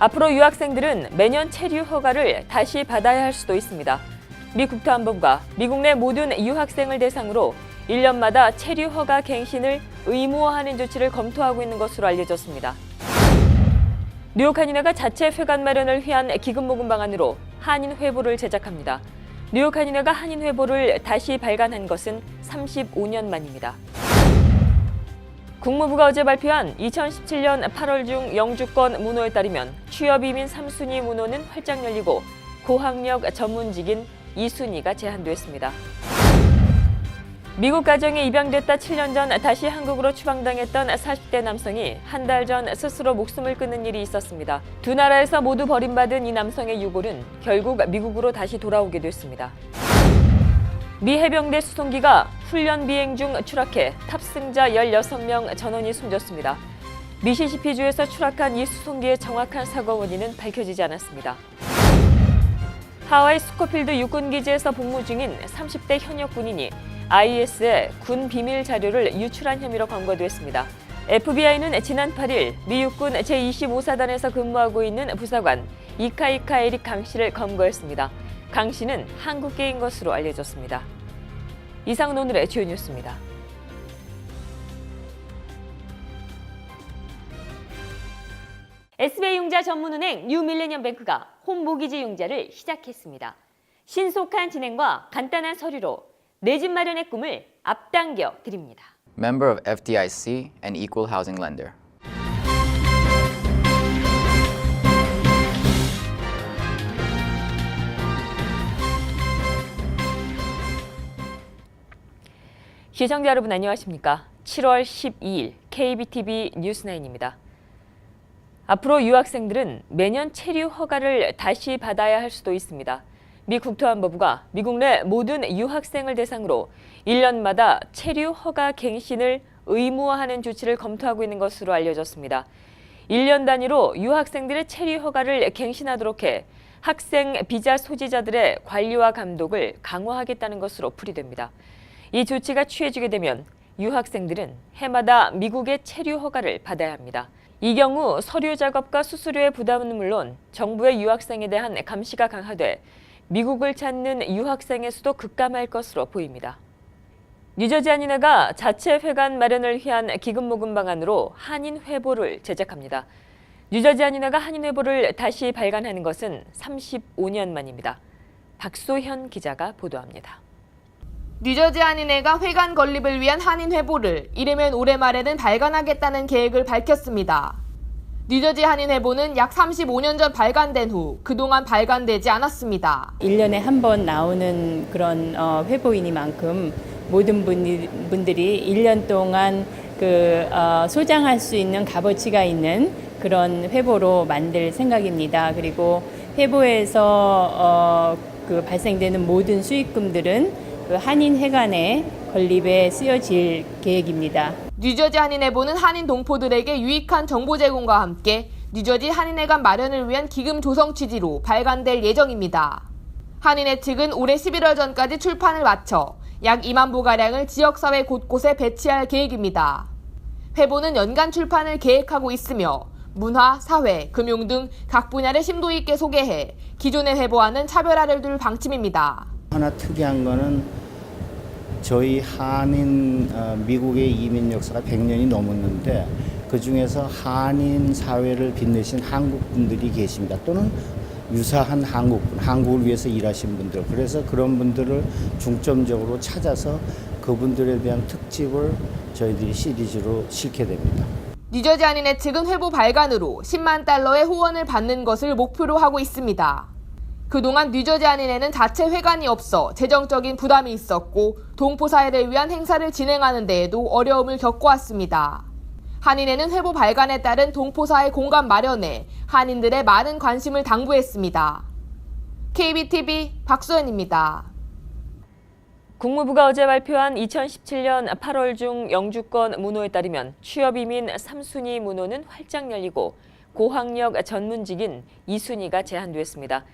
앞으로 유학생들은 매년 체류 허가를 다시 받아야 할 수도 있습니다. 미 국토안보부가 미국 내 모든 유학생을 대상으로 1년마다 체류 허가 갱신을 의무화하는 조치를 검토하고 있는 것으로 알려졌습니다. 뉴욕 한인회가 자체 회관 마련을 위한 기금 모금 방안으로 한인 회보를 제작합니다. 뉴욕 한인회가 한인 회보를 다시 발간한 것은 35년 만입니다. 국무부가 어제 발표한 2017년 8월 중 영주권 문호에 따르면 취업이민 3순위 문호는 활짝 열리고 고학력 전문직인 2순위가 제한됐습니다. 미국 가정에 입양됐다 7년 전 다시 한국으로 추방당했던 40대 남성이 한 달 전 스스로 목숨을 끊는 일이 있었습니다. 두 나라에서 모두 버림받은 이 남성의 유골은 결국 미국으로 다시 돌아오게 됐습니다. 미 해병대 수송기가 훈련 비행 중 추락해 탑승자 16명 전원이 숨졌습니다. 미시시피주에서 추락한 이 수송기의 정확한 사고 원인은 밝혀지지 않았습니다. 하와이 스코필드 육군기지에서 복무 중인 30대 현역 군인이 IS에 군 비밀 자료를 유출한 혐의로 검거됐습니다. FBI는 지난 8일 미 육군 제25사단에서 근무하고 있는 부사관 이카이카 에릭 강 씨를 검거했습니다. 강 씨는 한국계인 것으로 알려졌습니다. 이상은 오늘의 주요 뉴스입니다. SBI융자 전문은행 뉴밀레니엄뱅크가 홈모기지 융자를 시작했습니다. 신속한 진행과 간단한 서류로 내 집 마련의 꿈을 앞당겨 드립니다. Member of FDIC and equal housing lender. 시청자 여러분 안녕하십니까? 7월 12일 KBTV 뉴스9입니다. 앞으로 유학생들은 매년 체류 허가를 다시 받아야 할 수도 있습니다. 미 국토안보부가 미국 내 모든 유학생을 대상으로 1년마다 체류 허가 갱신을 의무화하는 조치를 검토하고 있는 것으로 알려졌습니다. 1년 단위로 유학생들의 체류 허가를 갱신하도록 해 학생 비자 소지자들의 관리와 감독을 강화하겠다는 것으로 풀이됩니다. 이 조치가 취해지게 되면 유학생들은 해마다 미국의 체류 허가를 받아야 합니다. 이 경우 서류 작업과 수수료의 부담은 물론 정부의 유학생에 대한 감시가 강화돼 미국을 찾는 유학생의 수도 급감할 것으로 보입니다. 뉴저지 한인회가 자체 회관 마련을 위한 기금 모금 방안으로 한인 회보를 제작합니다. 뉴저지 한인회가 한인 회보를 다시 발간하는 것은 35년 만입니다. 박소현 기자가 보도합니다. 뉴저지 한인회가 회관 건립을 위한 한인 회보를 이르면 올해 말에는 발간하겠다는 계획을 밝혔습니다. 뉴저지 한인 회보는 약 35년 전 발간된 후 그동안 발간되지 않았습니다. 1년에 한 번 나오는 그런 회보이니만큼 모든 분들이 1년 동안 소장할 수 있는 값어치가 있는 그런 회보로 만들 생각입니다. 그리고 회보에서 발생되는 모든 수익금들은 한인 회관의 건립에 쓰여질 계획입니다. 뉴저지 한인회보는 한인 동포들에게 유익한 정보 제공과 함께 뉴저지 한인회관 마련을 위한 기금 조성 취지로 발간될 예정입니다. 한인회 측은 올해 11월 전까지 출판을 마쳐 약 2만 부가량을 지역사회 곳곳에 배치할 계획입니다. 회보는 연간 출판을 계획하고 있으며 문화, 사회, 금융 등 각 분야를 심도 있게 소개해 기존의 회보와는 차별화를 둘 방침입니다. 하나 특이한 거는 저희 한인 미국의 이민 역사가 100년이 넘었는데 그중에서 한인 사회를 빛내신 한국 분들이 계십니다. 또는 유사한 한국을 위해서 일하신 분들. 그래서 그런 분들을 중점적으로 찾아서 그분들에 대한 특집을 저희들이 시리즈로 실게 됩니다. 뉴저지 한인회 측은 회보 발간으로 10만 달러의 후원을 받는 것을 목표로 하고 있습니다. 그동안 뉴저지 한인회는 자체 회관이 없어 재정적인 부담이 있었고 동포사회를 위한 행사를 진행하는 데에도 어려움을 겪어왔습니다. 한인회는 회보 발간에 따른 동포사회 공간 마련에 한인들의 많은 관심을 당부했습니다. KBTV 박소연입니다. 국무부가 어제 발표한 2017년 8월 중 영주권 문호에 따르면 취업이민 3순위 문호는 활짝 열리고 고학력 전문직인 2순위가 제한됐습니다.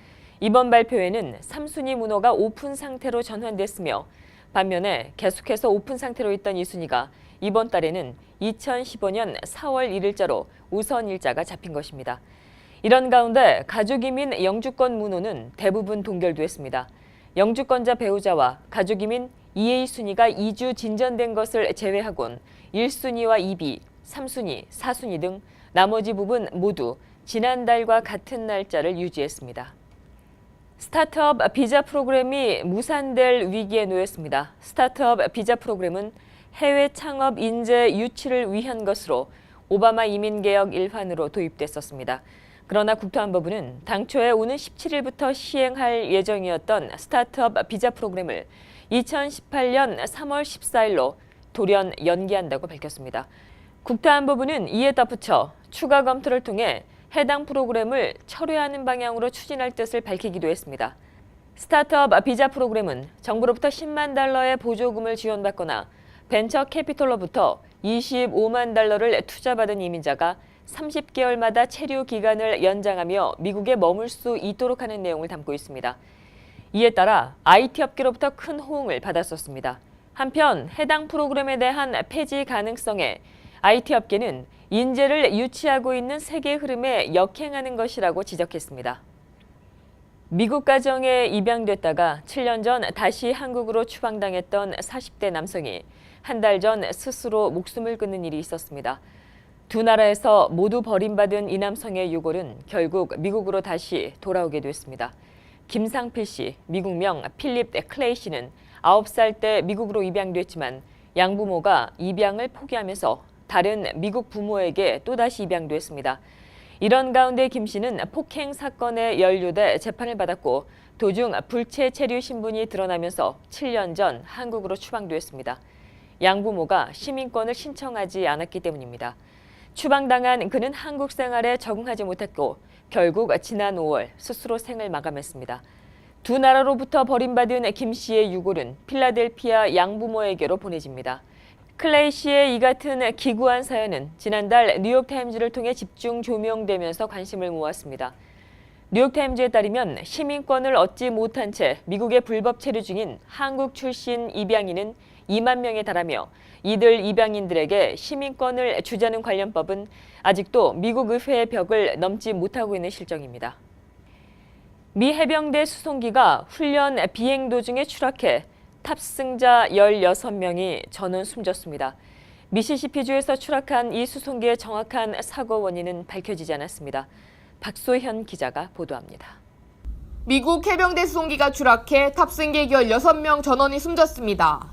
이번 발표에는 3순위 문호가 오픈 상태로 전환됐으며 반면에 계속해서 오픈 상태로 있던 2순위가 이번 달에는 2015년 4월 1일자로 우선 일자가 잡힌 것입니다. 이런 가운데 가족이민 영주권 문호는 대부분 동결됐습니다. 영주권자 배우자와 가족이민 2A 순위가 2주 진전된 것을 제외하곤 1순위와 2B, 3순위, 4순위 등 나머지 부분 모두 지난달과 같은 날짜를 유지했습니다. 스타트업 비자 프로그램이 무산될 위기에 놓였습니다. 스타트업 비자 프로그램은 해외 창업 인재 유치를 위한 것으로 오바마 이민개혁 일환으로 도입됐었습니다. 그러나 국토안보부는 당초에 오는 17일부터 시행할 예정이었던 스타트업 비자 프로그램을 2018년 3월 14일로 돌연 연기한다고 밝혔습니다. 국토안보부는 이에 덧붙여 추가 검토를 통해 해당 프로그램을 철회하는 방향으로 추진할 뜻을 밝히기도 했습니다. 스타트업 비자 프로그램은 정부로부터 10만 달러의 보조금을 지원받거나 벤처 캐피털로부터 25만 달러를 투자받은 이민자가 30개월마다 체류 기간을 연장하며 미국에 머물 수 있도록 하는 내용을 담고 있습니다. 이에 따라 IT 업계로부터 큰 호응을 받았었습니다. 한편 해당 프로그램에 대한 폐지 가능성에 IT 업계는 인재를 유치하고 있는 세계 흐름에 역행하는 것이라고 지적했습니다. 미국 가정에 입양됐다가 7년 전 다시 한국으로 추방당했던 40대 남성이 한 달 전 스스로 목숨을 끊는 일이 있었습니다. 두 나라에서 모두 버림받은 이 남성의 유골은 결국 미국으로 다시 돌아오게 됐습니다. 김상필 씨, 미국명 필립 클레이 씨는 9살 때 미국으로 입양됐지만 양부모가 입양을 포기하면서 다른 미국 부모에게 또다시 입양됐습니다. 이런 가운데 김 씨는 폭행 사건에 연루돼 재판을 받았고 도중 불체 체류 신분이 드러나면서 7년 전 한국으로 추방됐습니다. 양부모가 시민권을 신청하지 않았기 때문입니다. 추방당한 그는 한국 생활에 적응하지 못했고 결국 지난 5월 스스로 생을 마감했습니다. 두 나라로부터 버림받은 김 씨의 유골은 필라델피아 양부모에게로 보내집니다. 클레이 씨의 이 같은 기구한 사연은 지난달 뉴욕타임즈를 통해 집중 조명되면서 관심을 모았습니다. 뉴욕타임즈에 따르면 시민권을 얻지 못한 채 미국에 불법 체류 중인 한국 출신 입양인은 2만 명에 달하며 이들 입양인들에게 시민권을 주자는 관련법은 아직도 미국 의회의 벽을 넘지 못하고 있는 실정입니다. 미 해병대 수송기가 훈련 비행 도중에 추락해 탑승자 16명이 전원 숨졌습니다. 미시시피주에서 추락한 이 수송기의 정확한 사고 원인은 밝혀지지 않았습니다. 박소현 기자가 보도합니다. 미국 해병대 수송기가 추락해 탑승객 16명 전원이 숨졌습니다.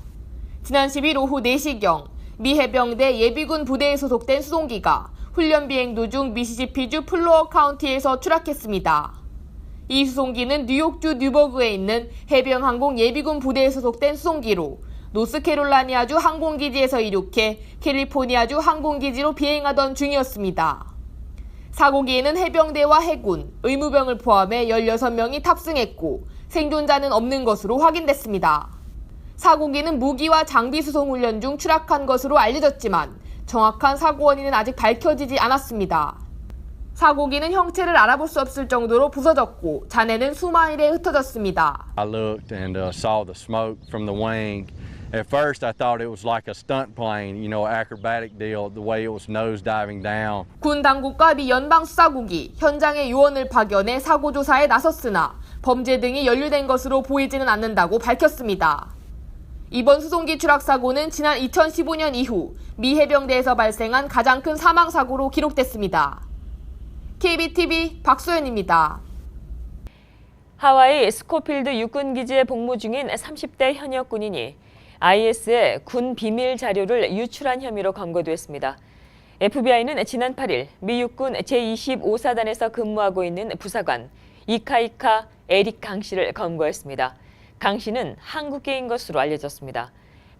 지난 10일 오후 4시경 미 해병대 예비군 부대에 소속된 수송기가 훈련 비행 도중 미시시피주 플로어 카운티에서 추락했습니다. 이 수송기는 뉴욕주 뉴버그에 있는 해병항공 예비군 부대에 소속된 수송기로 노스캐롤라이나주 항공기지에서 이륙해 캘리포니아주 항공기지로 비행하던 중이었습니다. 사고기에는 해병대와 해군, 의무병을 포함해 16명이 탑승했고 생존자는 없는 것으로 확인됐습니다. 사고기는 무기와 장비 수송 훈련 중 추락한 것으로 알려졌지만 정확한 사고 원인은 아직 밝혀지지 않았습니다. 사고기는 형체를 알아볼 수 없을 정도로 부서졌고 잔해는 수마일에 흩어졌습니다. I looked and saw the smoke from the wing. At first I thought it was like a stunt plane, acrobatic deal, the way it was nose diving down. 군 당국과 미 연방수사국이 현장에 요원을 파견해 사고 조사에 나섰으나 범죄 등이 연루된 것으로 보이지는 않는다고 밝혔습니다. 이번 수송기 추락 사고는 지난 2015년 이후 미 해병대에서 발생한 가장 큰 사망 사고로 기록됐습니다. KBTV 박소연입니다. 하와이 스코필드 육군기지에 복무 중인 30대 현역 군인이 IS의 군 비밀 자료를 유출한 혐의로 검거됐습니다. FBI는 지난 8일 미 육군 제25사단에서 근무하고 있는 부사관 이카이카 에릭 강 씨를 검거했습니다. 강 씨는 한국계인 것으로 알려졌습니다.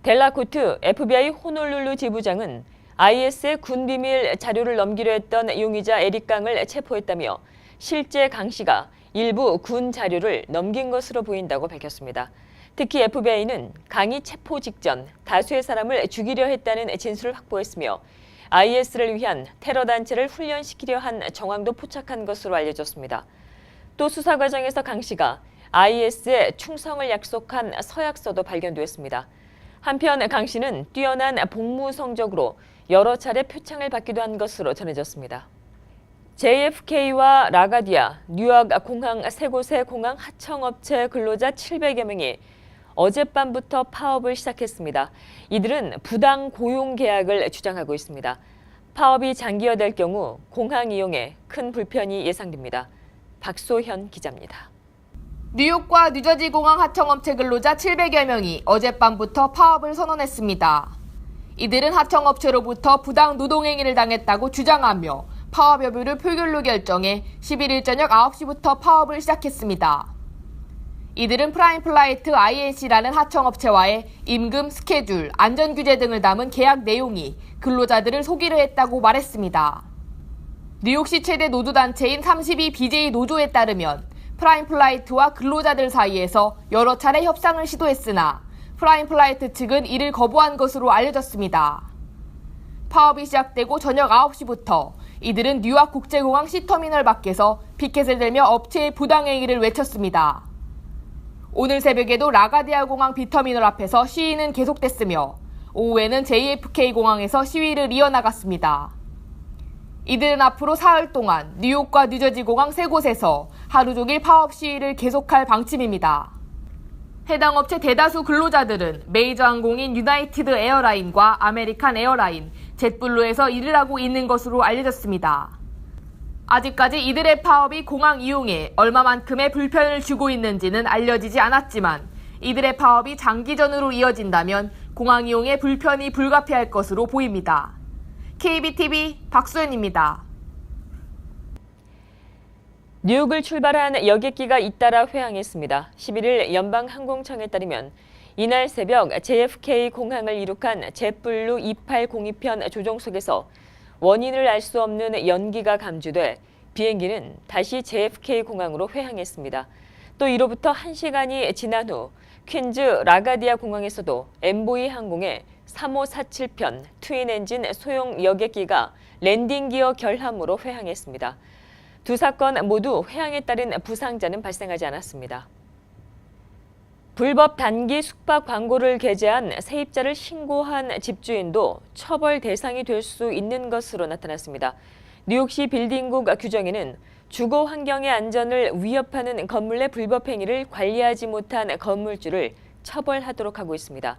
델라코트 FBI 호놀룰루 지부장은 IS의 군 비밀 자료를 넘기려 했던 용의자 에릭 강을 체포했다며 실제 강 씨가 일부 군 자료를 넘긴 것으로 보인다고 밝혔습니다. 특히 FBI는 강이 체포 직전 다수의 사람을 죽이려 했다는 진술을 확보했으며 IS를 위한 테러 단체를 훈련시키려 한 정황도 포착한 것으로 알려졌습니다. 또 수사 과정에서 강 씨가 IS에 충성을 약속한 서약서도 발견됐습니다. 한편 강 씨는 뛰어난 복무 성적으로 여러 차례 표창을 받기도 한 것으로 전해졌습니다. JFK와 라가디아, 뉴욕 공항 세 곳의 공항 하청업체 근로자 700여 명이 어젯밤부터 파업을 시작했습니다. 이들은 부당 고용 계약을 주장하고 있습니다. 파업이 장기화될 경우 공항 이용에 큰 불편이 예상됩니다. 박소현 기자입니다. 뉴욕과 뉴저지 공항 하청업체 근로자 700여 명이 어젯밤부터 파업을 선언했습니다. 이들은 하청업체로부터 부당 노동행위를 당했다고 주장하며 파업 여부를 표결로 결정해 11일 저녁 9시부터 파업을 시작했습니다. 이들은 프라임플라이트 INC라는 하청업체와의 임금, 스케줄, 안전규제 등을 담은 계약 내용이 근로자들을 속이려 했다고 말했습니다. 뉴욕시 최대 노조단체인 32BJ 노조에 따르면 프라임플라이트와 근로자들 사이에서 여러 차례 협상을 시도했으나 프라임플라이트 측은 이를 거부한 것으로 알려졌습니다. 파업이 시작되고 저녁 9시부터 이들은 뉴욕 국제공항 C터미널 밖에서 피켓을 들며 업체의 부당행위를 외쳤습니다. 오늘 새벽에도 라가디아 공항 B터미널 앞에서 시위는 계속됐으며 오후에는 JFK 공항에서 시위를 이어나갔습니다. 이들은 앞으로 사흘 동안 뉴욕과 뉴저지 공항 세 곳에서 하루 종일 파업 시위를 계속할 방침입니다. 해당 업체 대다수 근로자들은 메이저 항공인 유나이티드 에어라인과 아메리칸 에어라인, 젯블루에서 일을 하고 있는 것으로 알려졌습니다. 아직까지 이들의 파업이 공항 이용에 얼마만큼의 불편을 주고 있는지는 알려지지 않았지만 이들의 파업이 장기전으로 이어진다면 공항 이용의 불편이 불가피할 것으로 보입니다. KBTV 박소연입니다. 뉴욕을 출발한 여객기가 잇따라 회항했습니다. 11일 연방항공청에 따르면 이날 새벽 JFK 공항을 이륙한 젯블루 2802편 조종석에서 원인을 알 수 없는 연기가 감지돼 비행기는 다시 JFK 공항으로 회항했습니다. 또 이로부터 1시간이 지난 후 퀸즈 라가디아 공항에서도 엠보이 항공의 3547편 트윈 엔진 소형 여객기가 랜딩 기어 결함으로 회항했습니다. 두 사건 모두 회항에 따른 부상자는 발생하지 않았습니다. 불법 단기 숙박 광고를 게재한 세입자를 신고한 집주인도 처벌 대상이 될 수 있는 것으로 나타났습니다. 뉴욕시 빌딩국 규정에는 주거 환경의 안전을 위협하는 건물 내 불법 행위를 관리하지 못한 건물주를 처벌하도록 하고 있습니다.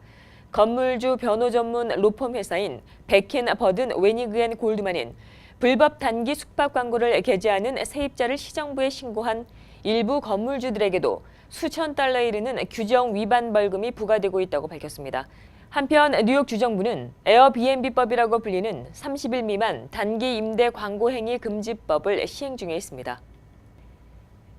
건물주 변호 전문 로펌 회사인 베킨 버든 웨니그앤 골드만은 불법 단기 숙박 광고를 게재하는 세입자를 시정부에 신고한 일부 건물주들에게도 수천 달러에 이르는 규정 위반 벌금이 부과되고 있다고 밝혔습니다. 한편 뉴욕 주정부는 에어비앤비법이라고 불리는 30일 미만 단기 임대 광고 행위 금지법을 시행 중에 있습니다.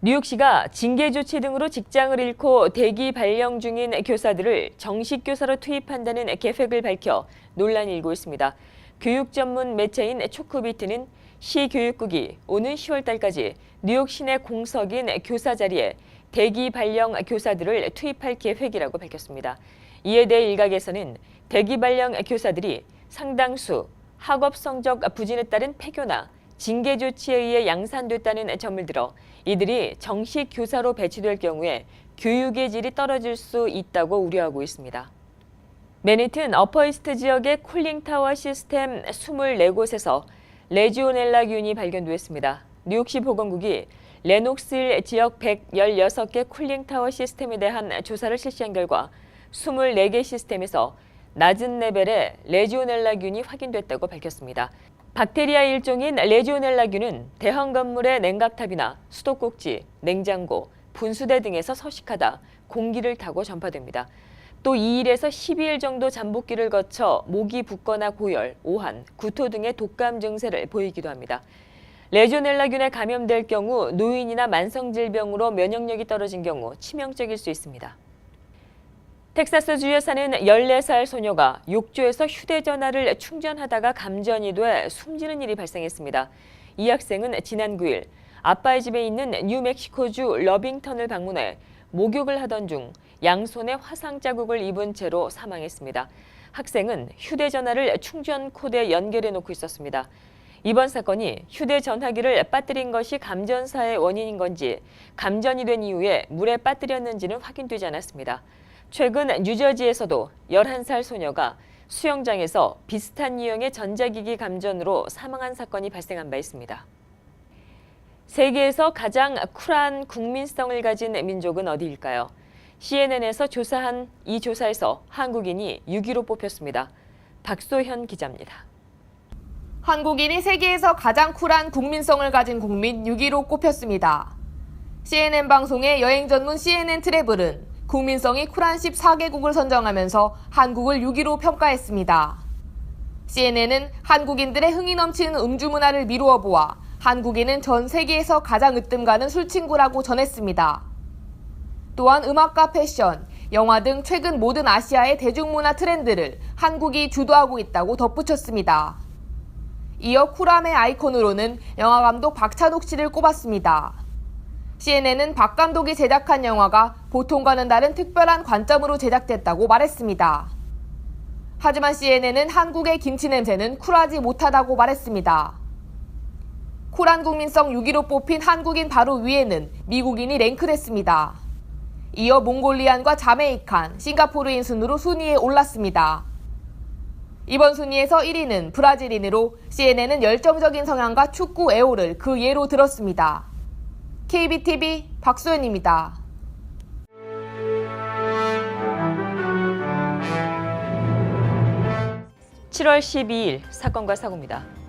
뉴욕시가 징계 조치 등으로 직장을 잃고 대기 발령 중인 교사들을 정식 교사로 투입한다는 계획을 밝혀 논란이 일고 있습니다. 교육 전문 매체인 초코비트는 시 교육국이 오는 10월 달까지 뉴욕 시내 공석인 교사 자리에 대기 발령 교사들을 투입할 계획이라고 밝혔습니다. 이에 대해 일각에서는 대기 발령 교사들이 상당수 학업 성적 부진에 따른 폐교나 징계 조치에 의해 양산됐다는 점을 들어 이들이 정식 교사로 배치될 경우에 교육의 질이 떨어질 수 있다고 우려하고 있습니다. 맨해튼 어퍼이스트 지역의 쿨링타워 시스템 24곳에서 레지오넬라균이 발견됐습니다. 뉴욕시 보건국이 레녹스힐 지역 116개 쿨링타워 시스템에 대한 조사를 실시한 결과 24개 시스템에서 낮은 레벨의 레지오넬라균이 확인됐다고 밝혔습니다. 박테리아 일종인 레지오넬라균은 대형 건물의 냉각탑이나 수도꼭지, 냉장고, 분수대 등에서 서식하다 공기를 타고 전파됩니다. 또 2일에서 12일 정도 잠복기를 거쳐 목이 붓거나 고열, 오한, 구토 등의 독감 증세를 보이기도 합니다. 레지오넬라균에 감염될 경우 노인이나 만성질병으로 면역력이 떨어진 경우 치명적일 수 있습니다. 텍사스주에 사는 14살 소녀가 욕조에서 휴대전화를 충전하다가 감전이 돼 숨지는 일이 발생했습니다. 이 학생은 지난 9일 아빠의 집에 있는 뉴멕시코주 러빙턴을 방문해 목욕을 하던 중 양손에 화상 자국을 입은 채로 사망했습니다. 학생은 휴대전화를 충전 코드에 연결해 놓고 있었습니다. 이번 사건이 휴대전화기를 빠뜨린 것이 감전사의 원인인 건지 감전이 된 이후에 물에 빠뜨렸는지는 확인되지 않았습니다. 최근 뉴저지에서도 11살 소녀가 수영장에서 비슷한 유형의 전자기기 감전으로 사망한 사건이 발생한 바 있습니다. 세계에서 가장 쿨한 국민성을 가진 민족은 어디일까요? CNN에서 조사한 이 조사에서 한국인이 6위로 뽑혔습니다. 박소현 기자입니다. 한국인이 세계에서 가장 쿨한 국민성을 가진 국민 6위로 꼽혔습니다. CNN 방송의 여행 전문 CNN 트래블은 국민성이 쿨한 14개국을 선정하면서 한국을 6위로 평가했습니다. CNN은 한국인들의 흥이 넘치는 음주 문화를 미루어 보아 한국인은 전 세계에서 가장 으뜸 가는 술친구라고 전했습니다. 또한 음악과 패션, 영화 등 최근 모든 아시아의 대중문화 트렌드를 한국이 주도하고 있다고 덧붙였습니다. 이어 쿨함의 아이콘으로는 영화감독 박찬욱 씨를 꼽았습니다. CNN은 박 감독이 제작한 영화가 보통과는 다른 특별한 관점으로 제작됐다고 말했습니다. 하지만 CNN은 한국의 김치 냄새는 쿨하지 못하다고 말했습니다. 쿨한 국민성 6위로 뽑힌 한국인 바로 위에는 미국인이 랭크됐습니다. 이어 몽골리안과 자메이칸, 싱가포르인 순으로 순위에 올랐습니다. 이번 순위에서 1위는 브라질인으로 CNN은 열정적인 성향과 축구 애호를 그 예로 들었습니다. KBTV 박소연입니다. (7월 12일) 사건과 사고입니다.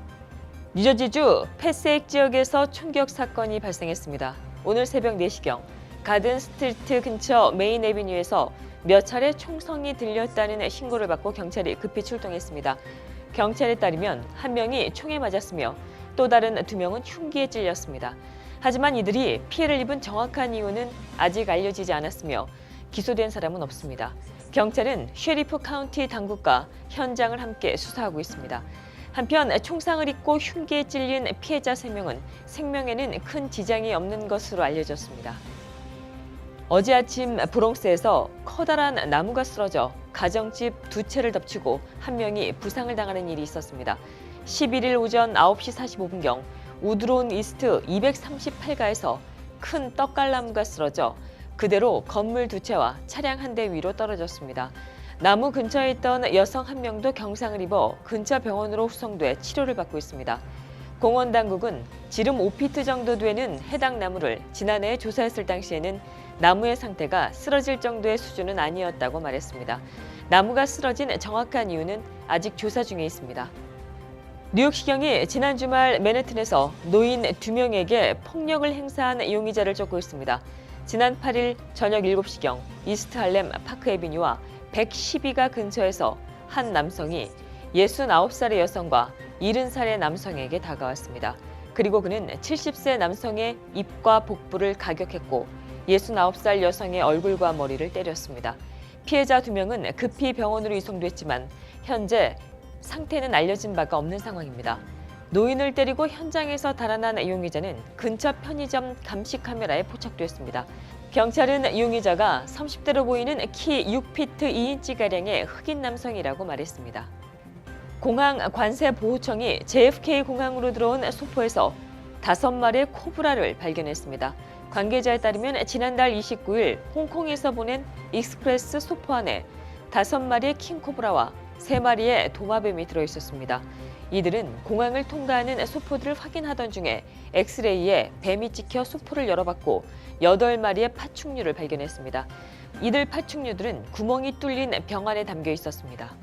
뉴저지주 패스액 지역에서 총격 사건이 발생했습니다. 오늘 새벽 4시경 가든 스트리트 근처 메인 애비뉴에서 몇 차례 총성이 들렸다는 신고를 받고 경찰이 급히 출동했습니다. 경찰에 따르면 한 명이 총에 맞았으며 또 다른 2명은 흉기에 찔렸습니다. 하지만 이들이 피해를 입은 정확한 이유는 아직 알려지지 않았으며 기소된 사람은 없습니다. 경찰은 셰리프 카운티 당국과 현장을 함께 수사하고 있습니다. 한편 총상을 입고 흉기에 찔린 피해자 3명은 생명에는 큰 지장이 없는 것으로 알려졌습니다. 어제 아침 브롱스에서 커다란 나무가 쓰러져 가정집 2채를 덮치고 한 명이 부상을 당하는 일이 있었습니다. 11일 오전 9시 45분경 우드론 이스트 238가에서 큰 떡갈나무가 쓰러져 그대로 건물 2채와 차량 1대 위로 떨어졌습니다. 나무 근처에 있던 여성 1명도 경상을 입어 근처 병원으로 후송돼 치료를 받고 있습니다. 공원 당국은 지름 5피트 정도 되는 해당 나무를 지난해 조사했을 당시에는 나무의 상태가 쓰러질 정도의 수준은 아니었다고 말했습니다. 나무가 쓰러진 정확한 이유는 아직 조사 중에 있습니다. 뉴욕시경이 지난 주말 맨해튼에서 노인 2명에게 폭력을 행사한 용의자를 쫓고 있습니다. 지난 8일 저녁 7시경 이스트 할렘 파크 애비뉴와 112가 근처에서 한 남성이 69살의 여성과 70살의 남성에게 다가왔습니다. 그리고 그는 70세 남성의 입과 복부를 가격했고 69살 여성의 얼굴과 머리를 때렸습니다. 피해자 2명은 급히 병원으로 이송됐지만 현재 상태는 알려진 바가 없는 상황입니다. 노인을 때리고 현장에서 달아난 용의자는 근처 편의점 감시 카메라에 포착됐습니다. 경찰은 용의자가 30대로 보이는 키 6피트 2인치가량의 흑인 남성이라고 말했습니다. 공항 관세보호청이 JFK 공항으로 들어온 소포에서 5마리의 코브라를 발견했습니다. 관계자에 따르면 지난달 29일 홍콩에서 보낸 익스프레스 소포 안에 5마리의 킹코브라와 3마리의 도마뱀이 들어있었습니다. 이들은 공항을 통과하는 소포들을 확인하던 중에 엑스레이에 뱀이 찍혀 소포를 열어봤고 8마리의 파충류를 발견했습니다. 이들 파충류들은 구멍이 뚫린 병 안에 담겨 있었습니다.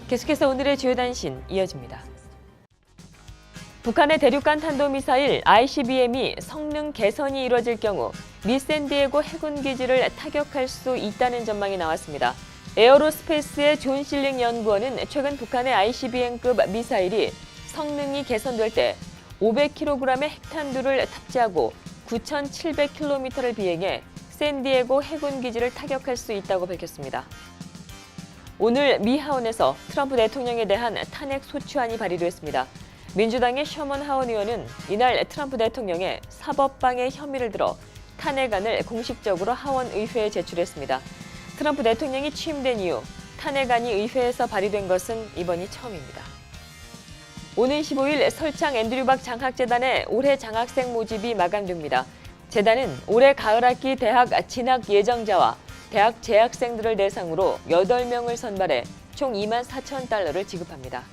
계속해서 오늘의 주요 단신 이어집니다. 북한의 대륙간 탄도미사일 ICBM이 성능 개선이 이루어질 경우 미 샌디에고 해군기지를 타격할 수 있다는 전망이 나왔습니다. 에어로스페이스의 존 실링 연구원은 최근 북한의 ICBM급 미사일이 성능이 개선될 때 500kg의 핵탄두를 탑재하고 9,700km를 비행해 샌디에고 해군기지를 타격할 수 있다고 밝혔습니다. 오늘 미 하원에서 트럼프 대통령에 대한 탄핵 소추안이 발의됐습니다. 민주당의 셔먼 하원 의원은 이날 트럼프 대통령의 사법방해 혐의를 들어 탄핵안을 공식적으로 하원 의회에 제출했습니다. 트럼프 대통령이 취임된 이후 탄핵안이 의회에서 발의된 것은 이번이 처음입니다. 오는 15일 설창 앤드류박 장학재단의 올해 장학생 모집이 마감됩니다. 재단은 올해 가을학기 대학 진학 예정자와 대학 재학생들을 대상으로 8명을 선발해 총 $24,000를 지급합니다.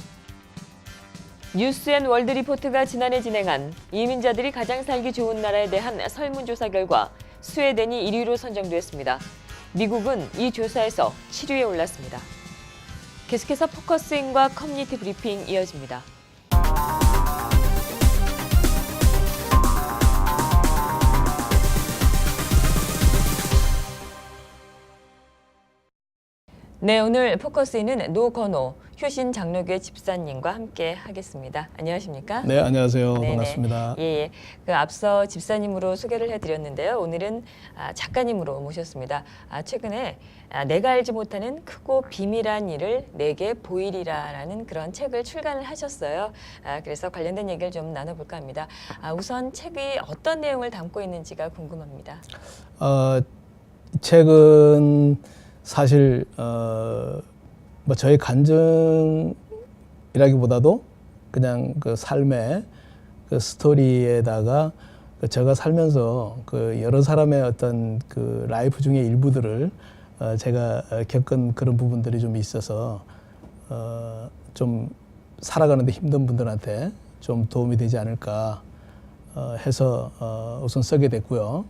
뉴스앤 월드리포트가 지난해 진행한 이민자들이 가장 살기 좋은 나라에 대한 설문조사 결과 스웨덴이 1위로 선정됐습니다. 미국은 이 조사에서 7위에 올랐습니다. 계속해서 포커스인과 커뮤니티 브리핑 이어집니다. 네, 오늘 포커스인은 노건호 효신 장로교회 집사님과 함께 하겠습니다. 안녕하십니까? 네, 안녕하세요. 네네. 반갑습니다. 예. 그 앞서 집사님으로 소개를 해드렸는데요. 오늘은 작가님으로 모셨습니다. 최근에 내가 알지 못하는 크고 비밀한 일을 내게 보이리라라는 그런 책을 출간을 하셨어요. 그래서 관련된 얘기를 좀 나눠볼까 합니다. 우선 책이 어떤 내용을 담고 있는지가 궁금합니다. 책은 사실 뭐 저의 간증이라기보다도 그냥 그 삶의 그 스토리에다가 제가 살면서 그 여러 사람의 어떤 그 라이프 중의 일부들을 제가 겪은 그런 부분들이 좀 있어서 좀 살아가는데 힘든 분들한테 좀 도움이 되지 않을까 해서 우선 쓰게 됐고요.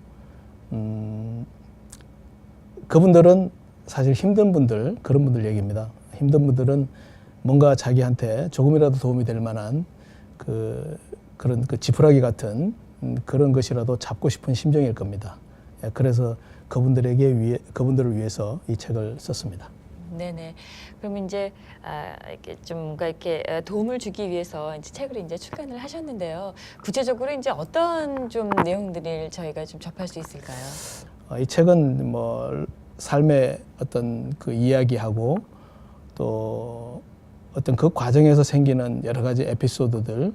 그분들은 사실 힘든 분들, 그런 분들 얘기입니다. 힘든 분들은 뭔가 자기한테 조금이라도 도움이 될 만한 그런 지푸라기 같은 그런 것이라도 잡고 싶은 심정일 겁니다. 그래서 그분들을 위해서 이 책을 썼습니다. 네네. 그러면 이제 이렇게 좀 뭔가 이렇게 도움을 주기 위해서 이제 책을 이제 출간을 하셨는데요. 구체적으로 이제 어떤 좀 내용들을 저희가 좀 접할 수 있을까요? 이 책은 뭐 삶의 어떤 그 이야기하고 또 어떤 그 과정에서 생기는 여러 가지 에피소드들,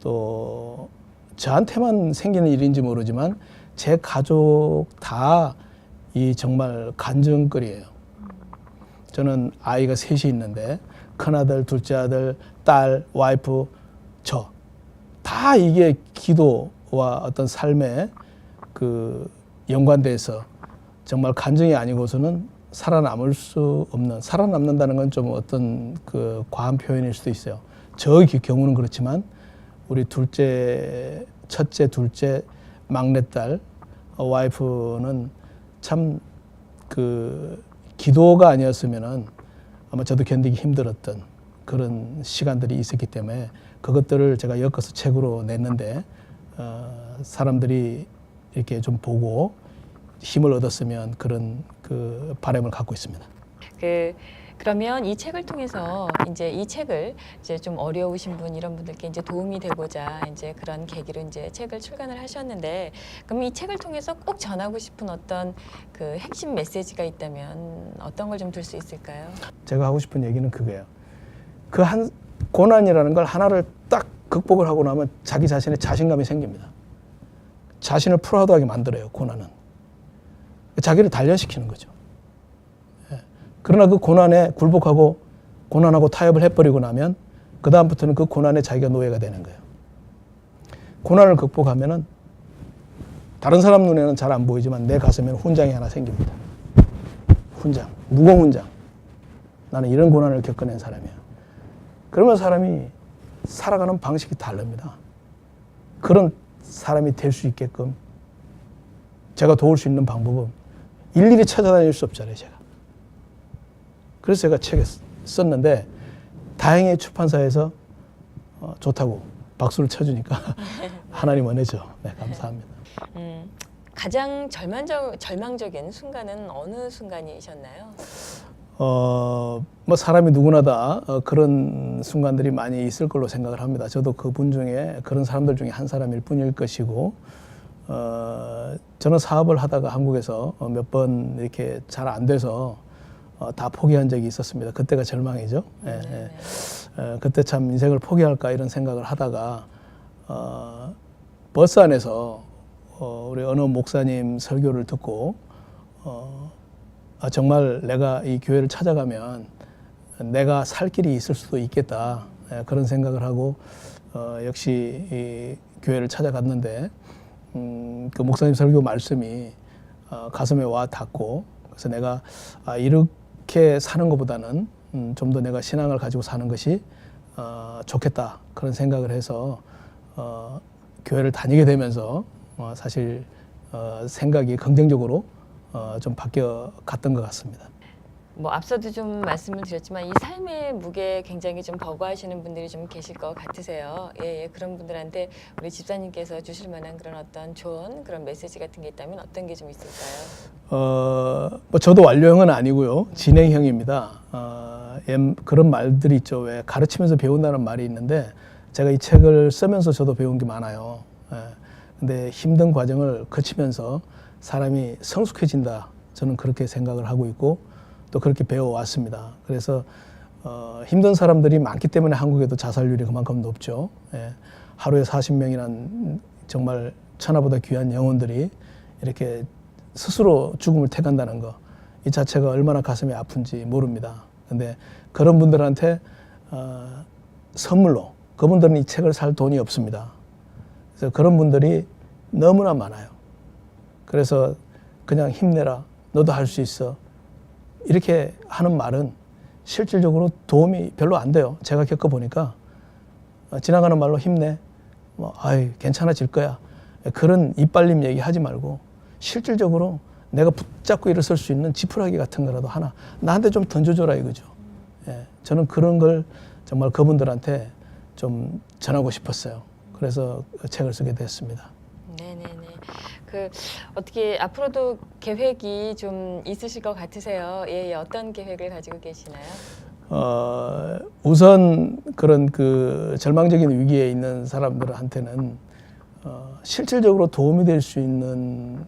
또 저한테만 생기는 일인지 모르지만 제 가족 다 이 정말 간증거리예요. 저는 아이가 셋이 있는데 큰아들, 둘째 아들, 딸, 와이프, 저 다 이게 기도와 어떤 삶의 그 연관돼서 정말 간증이 아니고서는 살아남을 수 없는, 살아남는다는 건 좀 어떤 그 과한 표현일 수도 있어요. 저 경우는 그렇지만 우리 둘째, 첫째, 둘째, 막내딸, 와이프는 참 그 기도가 아니었으면은 아마 저도 견디기 힘들었던 그런 시간들이 있었기 때문에 그것들을 제가 엮어서 책으로 냈는데 사람들이 이렇게 좀 보고 힘을 얻었으면 그런 그 바람을 갖고 있습니다. 그러면 이 책을 통해서 이제 이 책을 이제 좀 어려우신 분 이런 분들께 이제 도움이 되고자 이제 그런 계기로 이제 책을 출간을 하셨는데, 그럼 이 책을 통해서 꼭 전하고 싶은 어떤 그 핵심 메시지가 있다면 어떤 걸 좀 들 수 있을까요? 제가 하고 싶은 얘기는 그거예요. 그 한 고난이라는 걸 하나를 딱 극복을 하고 나면 자기 자신의 자신감이 생깁니다. 자신을 프라우드하게 만들어요. 고난은 자기를 단련시키는 거죠. 그러나 그 고난에 굴복하고 고난하고 타협을 해버리고 나면 그 다음부터는 그 고난에 자기가 노예가 되는 거예요. 고난을 극복하면은 다른 사람 눈에는 잘 안 보이지만 내 가슴에는 훈장이 하나 생깁니다. 훈장, 무거운 훈장. 나는 이런 고난을 겪어낸 사람이야. 그러면 사람이 살아가는 방식이 다릅니다. 그런 사람이 될 수 있게끔 제가 도울 수 있는 방법은 일일이 찾아다닐 수 없잖아요, 제가. 그래서 제가 책에 썼는데 다행히 출판사에서 좋다고 박수를 쳐주니까 하나님 은혜죠. 네, 감사합니다. 가장 절망적인 순간은 어느 순간이셨나요? 뭐 사람이 누구나 다 그런 순간들이 많이 있을 걸로 생각을 합니다. 저도 그분 중에 그런 사람들 중에 한 사람일 뿐일 것이고, 저는 사업을 하다가 한국에서 몇 번 이렇게 잘 안 돼서 다 포기한 적이 있었습니다. 그때가 절망이죠. 그때 참 인생을 포기할까 이런 생각을 하다가 버스 안에서 우리 어느 목사님 설교를 듣고 정말 내가 이 교회를 찾아가면 내가 살 길이 있을 수도 있겠다, 그런 생각을 하고 역시 이 교회를 찾아갔는데 그 목사님 설교 말씀이 가슴에 와 닿고, 그래서 내가 이렇게 사는 것보다는 좀 더 내가 신앙을 가지고 사는 것이 좋겠다 그런 생각을 해서 교회를 다니게 되면서 사실 생각이 긍정적으로 좀 바뀌어 갔던 것 같습니다. 뭐 앞서도 좀 말씀을 드렸지만 이 삶의 무게에 굉장히 좀 버거워하시는 분들이 좀 계실 것 같으세요. 예, 그런 분들한테 우리 집사님께서 주실 만한 그런 어떤 조언, 그런 메시지 같은 게 있다면 어떤 게 좀 있을까요? 뭐 저도 완료형은 아니고요. 진행형입니다. 그런 말들이 있죠. 왜 가르치면서 배운다는 말이 있는데 제가 이 책을 쓰면서 저도 배운 게 많아요. 근데 힘든 과정을 거치면서 사람이 성숙해진다. 저는 그렇게 생각을 하고 있고 또 그렇게 배워왔습니다. 그래서 힘든 사람들이 많기 때문에 한국에도 자살률이 그만큼 높죠. 하루에 40명이란 정말 천하보다 귀한 영혼들이 이렇게 스스로 죽음을 택한다는 거, 이 자체가 얼마나 가슴이 아픈지 모릅니다. 근데 그런 분들한테 선물로, 그분들은 이 책을 살 돈이 없습니다. 그래서 그런 분들이 너무나 많아요. 그래서 그냥 힘내라, 너도 할 수 있어, 이렇게 하는 말은 실질적으로 도움이 별로 안 돼요. 제가 겪어보니까 지나가는 말로 힘내, 아이 괜찮아질 거야, 그런 이빨림 얘기 하지 말고 실질적으로 내가 붙잡고 일어설 수 있는 지푸라기 같은 거라도 하나 나한테 좀 던져줘라 이거죠. 저는 그런 걸 정말 그분들한테 좀 전하고 싶었어요. 그래서 책을 쓰게 됐습니다. 네네네. 어떻게 앞으로도 계획이 좀 있으실 것 같으세요? 예, 어떤 계획을 가지고 계시나요? 우선 그런 절망적인 위기에 있는 사람들한테는 실질적으로 도움이 될 수 있는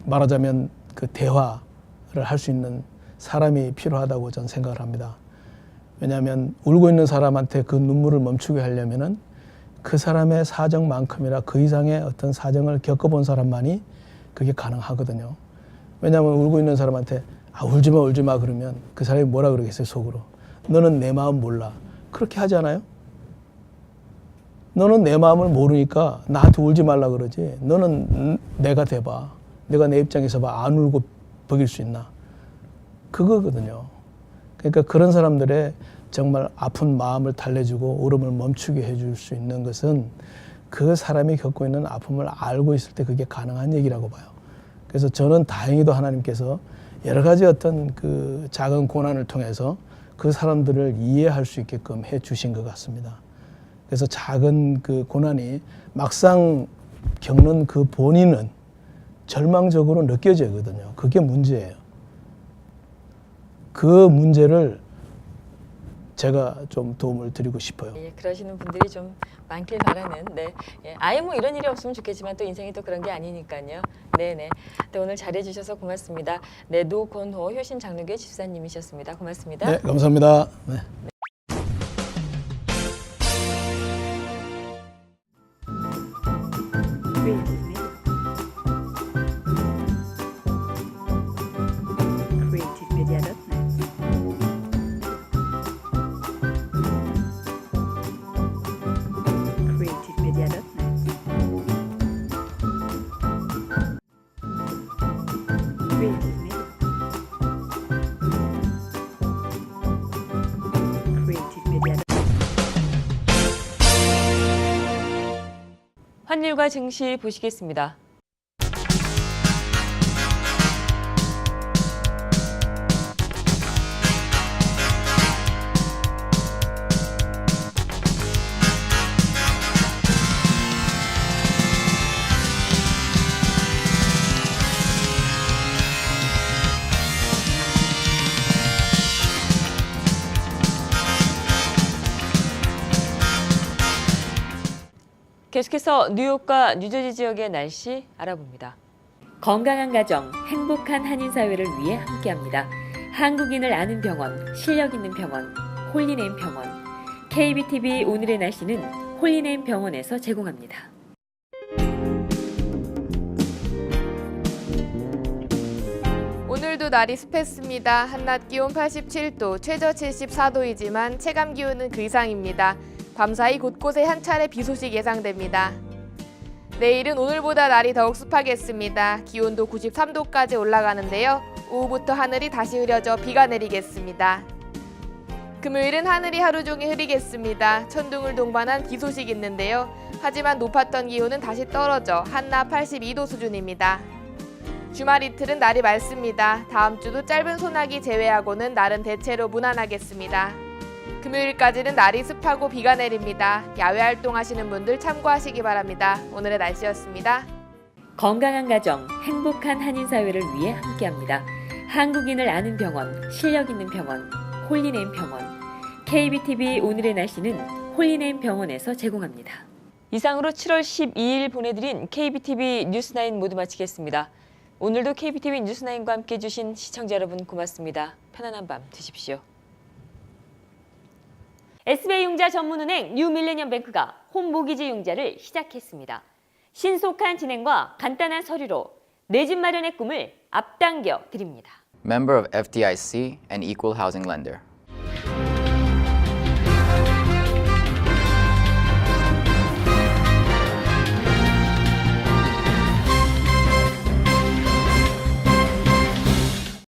말하자면 대화를 할 수 있는 사람이 필요하다고 저는 생각을 합니다. 왜냐하면 울고 있는 사람한테 그 눈물을 멈추게 하려면은 그 사람의 사정만큼이나 그 이상의 어떤 사정을 겪어본 사람만이 그게 가능하거든요. 왜냐하면 울고 있는 사람한테 울지 마 그러면 그 사람이 뭐라 그러겠어요, 속으로. 너는 내 마음 몰라. 그렇게 하지 않아요? 너는 내 마음을 모르니까 나한테 울지 말라 그러지. 너는 내가 돼봐. 내가 내 입장에서 안 울고 버길 수 있나. 그거거든요. 그러니까 그런 사람들의 정말 아픈 마음을 달래주고 울음을 멈추게 해줄 수 있는 것은 그 사람이 겪고 있는 아픔을 알고 있을 때 그게 가능한 얘기라고 봐요. 그래서 저는 다행히도 하나님께서 여러 가지 어떤 작은 고난을 통해서 그 사람들을 이해할 수 있게끔 해 주신 것 같습니다. 그래서 작은 고난이 막상 겪는 그 본인은 절망적으로 느껴지거든요. 그게 문제예요. 그 문제를 제가 좀 도움을 드리고 싶어요. 예, 그러시는 분들이 좀 많길 바라는. 네, 아예 뭐 이런 일이 없으면 좋겠지만 또 인생이 또 그런 게 아니니까요. 네네. 네, 오늘 잘해주셔서 고맙습니다. 네, 노건호 효신 장로교회 집사님이셨습니다. 고맙습니다. 네, 감사합니다. 네. 환율과 증시 보시겠습니다. 계속해서 뉴욕과 뉴저지 지역의 날씨 알아봅니다. 건강한 가정, 행복한 한인 사회를 위해 함께합니다. 한국인을 아는 병원, 실력 있는 병원, 홀리네임 병원. KBTV 오늘의 날씨는 홀리네임 병원에서 제공합니다. 오늘도 날이 습했습니다. 한낮 기온 87도, 최저 74도이지만 체감 기온은 그 이상입니다. 밤사이 곳곳에 한 차례 비 소식 예상됩니다. 내일은 오늘보다 날이 더욱 습하겠습니다. 기온도 93도까지 올라가는데요. 오후부터 하늘이 다시 흐려져 비가 내리겠습니다. 금요일은 하늘이 하루 종일 흐리겠습니다. 천둥을 동반한 비 소식 있는데요. 하지만 높았던 기온은 다시 떨어져 한낮 82도 수준입니다. 주말 이틀은 날이 맑습니다. 다음 주도 짧은 소나기 제외하고는 날은 대체로 무난하겠습니다. 금요일까지는 날이 습하고 비가 내립니다. 야외 활동하시는 분들 참고하시기 바랍니다. 오늘의 날씨였습니다. 건강한 가정, 행복한 한인사회를 위해 함께합니다. 한국인을 아는 병원, 실력 있는 병원, 홀리네임 병원. KBTV 오늘의 날씨는 홀리네임 병원에서 제공합니다. 이상으로 7월 12일 보내드린 KBTV 뉴스9 모두 마치겠습니다. 오늘도 KBTV 뉴스9과 함께 해주신 시청자 여러분 고맙습니다. 편안한 밤 되십시오. SBI 융자 전문은행 뉴밀레니엄뱅크가 홈모기지 융자를 시작했습니다. 신속한 진행과 간단한 서류로 내 집 마련의 꿈을 앞당겨 드립니다. Member of FDIC and equal housing lender.